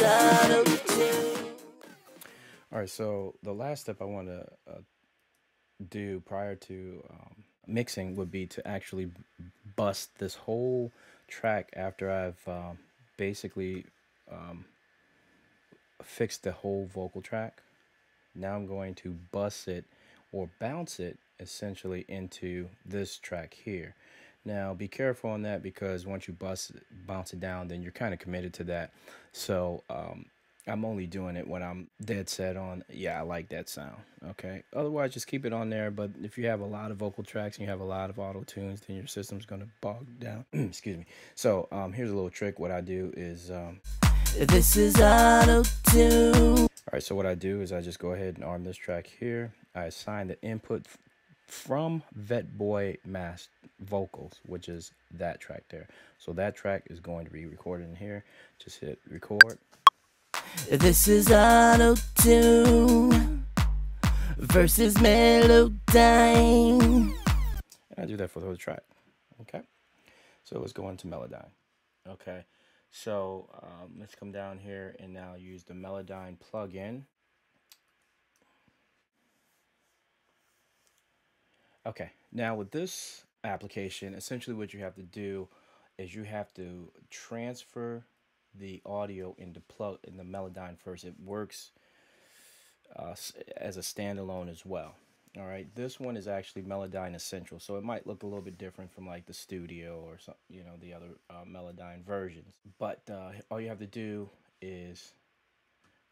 Autotune. All right, so the last step I want to do prior to mixing would be to actually bust this whole track after I've basically fixed the whole vocal track. Now I'm going to bust it or bounce it essentially into this track here. Now be careful on that, because once you bounce it down, then you're kind of committed to that. So I'm only doing it when I'm dead set on, yeah, I like that sound. Okay. Otherwise, just keep it on there. But if you have a lot of vocal tracks and you have a lot of auto tunes, then your system's going to bog down. Excuse me. So here's a little trick. What I do is This is Autotune. all right. So what I do is I just go ahead and arm this track here. I assign the input from Vet Boi mass vocals, which is that track there. So that track is going to be recorded in here. Just hit record. This is Autotune versus Melodyne. And I do that for the whole track. Okay. So let's go into Melodyne. Okay. So let's come down here and now use the Melodyne plugin. Okay. Now with this application, essentially what you have to do is you have to transfer the audio in the Melodyne first. It works as a standalone as well. All right, this one is actually Melodyne Essential, so it might look a little bit different from like the studio or some, you know, the other Melodyne versions. But all you have to do is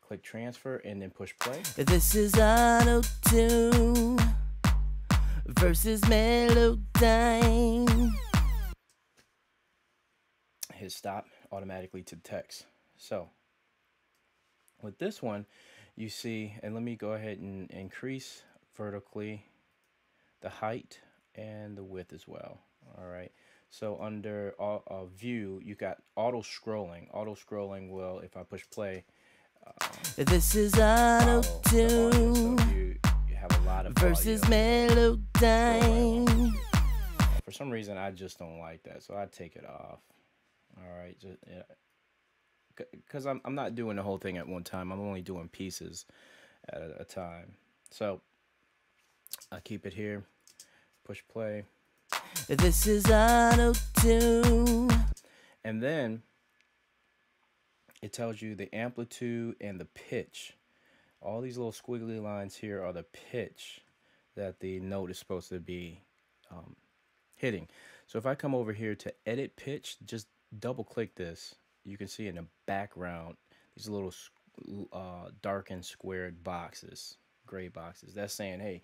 click transfer and then push play. This is Autotune versus Melodyne. Hit stop automatically to text. So with this one, you see, and let me go ahead and increase vertically the height and the width as well. All right, so under view, you got auto scrolling. Auto scrolling will, if I push play, this is Autotune, so you have a lot of versus audio Melodyne. For some reason I just don't like that, so I take it off. All right, just because I'm not doing the whole thing at one time. I'm only doing pieces at a time. So I keep it here, push play. This is Autotune. And then it tells you the amplitude and the pitch. All these little squiggly lines here are the pitch that the note is supposed to be hitting. So if I come over here to edit pitch, just double click this. You can see in the background these little darkened squared boxes, gray boxes. That's saying, hey,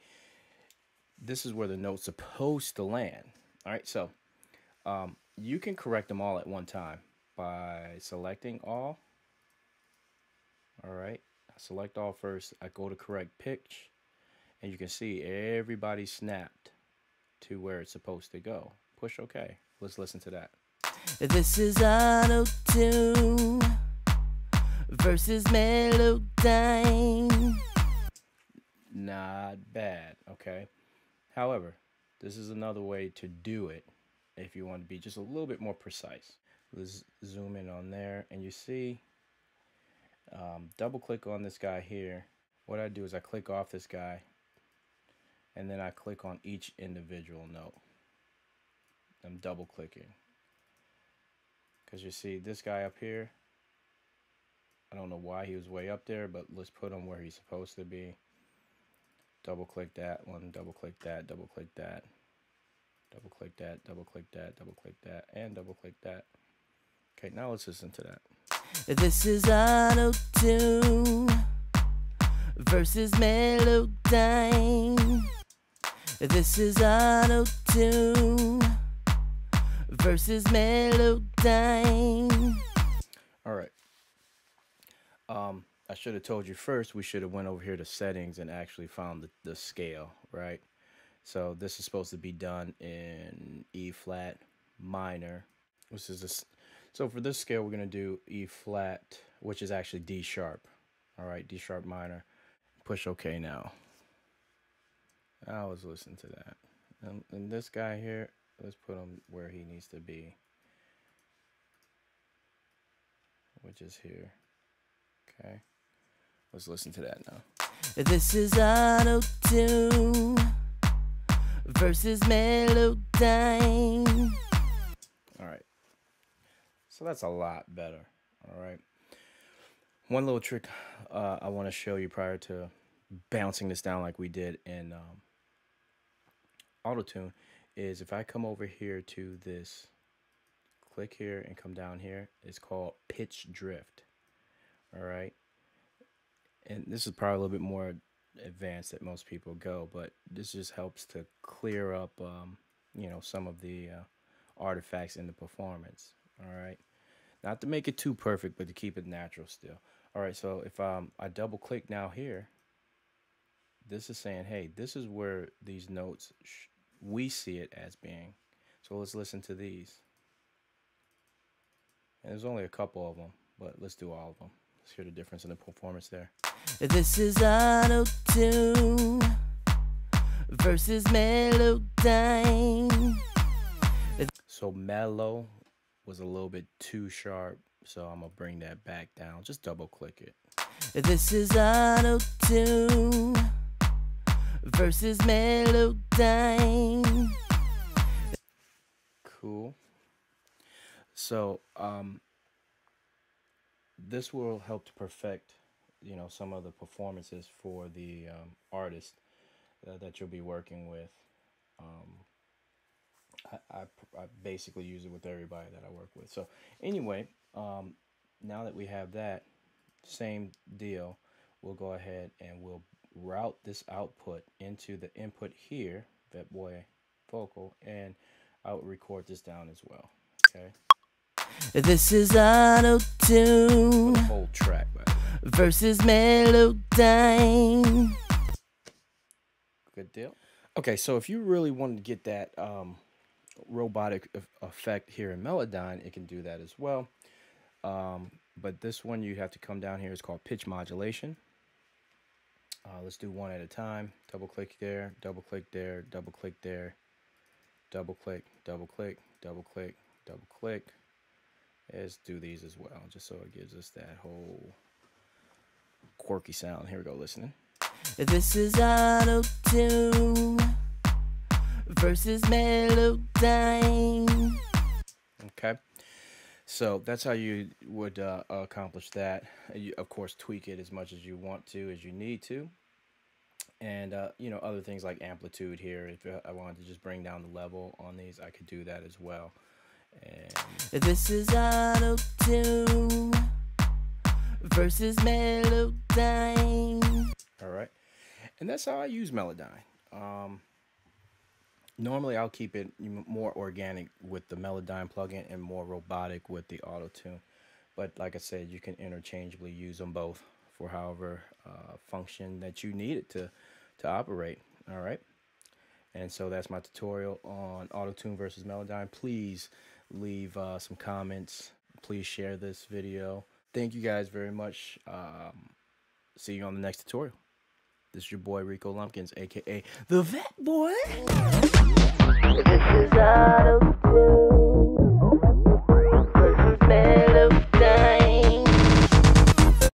this is where the note's supposed to land. All right, so you can correct them all at one time by selecting all. All right, I select all first. I go to correct pitch, and you can see everybody snapped to where it's supposed to go. Push OK. Let's listen to that. This is Autotune versus Melodyne. Not bad, okay? However, this is another way to do it if you want to be just a little bit more precise. Let's zoom in on there, and you see, double click on this guy here. What I do is I click off this guy, and then I click on each individual note. I'm double clicking. Because you see this guy up here, I don't know why he was way up there, but let's put him where he's supposed to be. Double click that one, double click that, double click that, double click that, double click that, double click that, and double click that. Okay, now let's listen to that. This is Autotune versus Melodyne. This is Autotune versus Melodyne. All right. I should have told you first, we should have went over here to settings and actually found the scale, right? So this is supposed to be done in E flat minor, which is this. So for this scale, we're going to do E flat, which is actually D sharp. All right, D sharp minor. Push OK now. Now let's listen to that. And this guy here, let's put him where he needs to be, which is here. Okay, let's listen to that now. This is Autotune versus Melodyne. All right, so that's a lot better. All right, one little trick I want to show you prior to bouncing this down like we did in Autotune is if I come over here to this, click here and come down here, it's called pitch drift. All right, and this is probably a little bit more advanced that most people go, but this just helps to clear up you know, some of the artifacts in the performance. All right, not to make it too perfect, but to keep it natural still. All right, so if I double click now here, this is saying, hey, this is where these notes we see it as being. So let's listen to these. And there's only a couple of them, but let's do all of them. Let's hear the difference in the performance there. This is Autotune versus Melodyne. So mellow was a little bit too sharp, so I'm gonna bring that back down. Just double click it. This is Autotune versus Melodyne. Cool. So this will help to perfect, you know, some of the performances for the artist that you'll be working with. I basically use it with everybody that I work with. So anyway, now that we have that, same deal, we'll go ahead and we'll route this output into the input here, Vet Boi vocal, and I'll record this down as well. Okay. This is Autotune The whole track, by the way. versus Melodyne. Good deal. Okay, so if you really wanted to get that robotic effect here in Melodyne, it can do that as well. But this one you have to come down here. It's called pitch modulation. Let's do one at a time. Double click there, double click there, double click there, double click, double click, double click, double click. Let's do these as well, just so it gives us that whole quirky sound. Here we go, listening. This is Autotune versus Melodyne. Okay, so that's how you would accomplish that. You, of course, tweak it as much as you want to, as you need to. And, you know, other things like amplitude here. If I wanted to just bring down the level on these, I could do that as well. And this is Autotune versus Melodyne. all right. And that's how I use Melodyne. Normally, I'll keep it more organic with the Melodyne plugin and more robotic with the Autotune. But like I said, you can interchangeably use them both for however function that you need it to operate. All right. And so that's my tutorial on Autotune versus Melodyne. Please leave some comments. Please share this video. Thank you guys very much. See you on the next tutorial. This is your boy Ricciano Lumpkins, aka the Vet Boi. This is Autotune versus Melodyne.